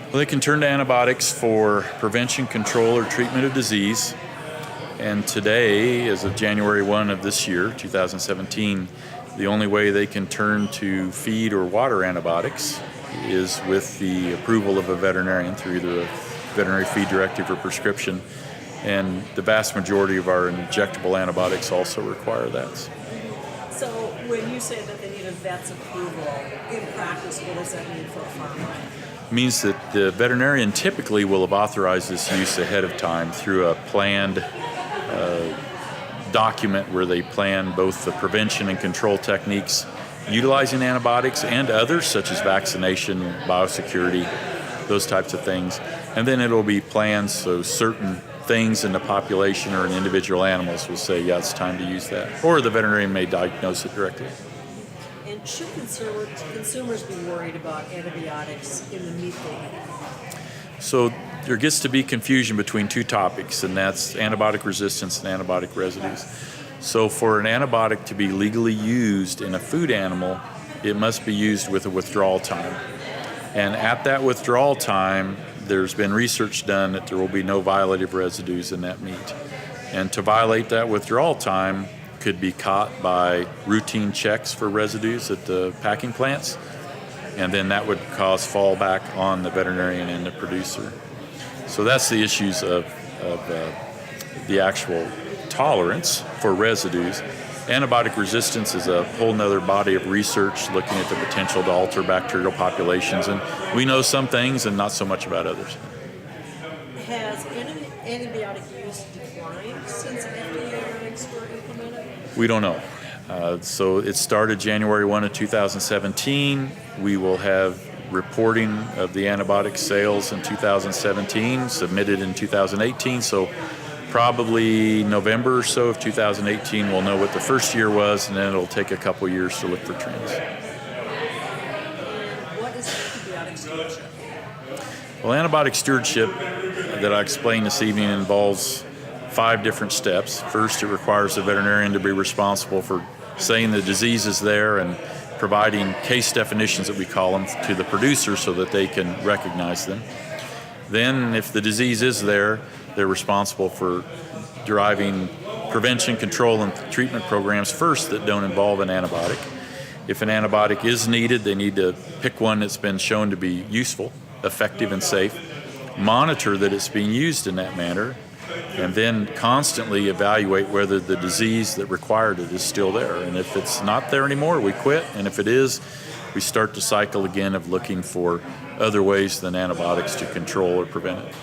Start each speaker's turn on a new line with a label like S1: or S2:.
S1: Well, they can turn to antibiotics for prevention, control, or treatment of disease. And today, as of January 1 of this year, 2017, the only way they can turn to feed or water antibiotics is with the approval of a veterinarian through either a veterinary feed directive or prescription. And the vast majority of our injectable antibiotics also require that.
S2: So when you say that they need a vet's approval, in practice, what does that mean for a farmer?
S1: It means that the veterinarian typically will have authorized this use ahead of time through a planned document where they plan both the prevention and control techniques utilizing antibiotics and others such as vaccination, biosecurity, those types of things. And then it'll be planned so certain things in the population or in individual animals will say, yeah, it's time to use that. Or the veterinarian may diagnose it directly.
S2: And should consumers be worried about antibiotics in the meat they eat?
S1: So there gets to be confusion between two topics, and that's antibiotic resistance and antibiotic residues. So for an antibiotic to be legally used in a food animal, it must be used with a withdrawal time. And at that withdrawal time, there's been research done that there will be no violative residues in that meat. And to violate that withdrawal time could be caught by routine checks for residues at the packing plants, and then that would cause fallback on the veterinarian and the producer. So that's the issues of the actual tolerance for residues. Antibiotic resistance is a whole nother body of research looking at the potential to alter bacterial populations, and we know some things and not so much about others.
S2: Has antibiotic use declined since FDA regs were implemented?
S1: We don't know. So it started January 1 of 2017. We will have reporting of the antibiotic sales in 2017, submitted in 2018. So probably November or so of 2018, we'll know what the first year was, and then it'll take a couple years to look for trends.
S2: And what is antibiotic stewardship?
S1: Well, antibiotic stewardship that I explained this evening involves 5 different steps. First, it requires the veterinarian to be responsible for saying the disease is there and providing case definitions, that we call them, to the producer so that they can recognize them. Then, if the disease is there, they're responsible for deriving prevention, control, and treatment programs first that don't involve an antibiotic. If an antibiotic is needed, they need to pick one that's been shown to be useful, effective, and safe, monitor that it's being used in that manner, and then constantly evaluate whether the disease that required it is still there. And if it's not there anymore, we quit. And if it is, we start the cycle again of looking for other ways than antibiotics to control or prevent it.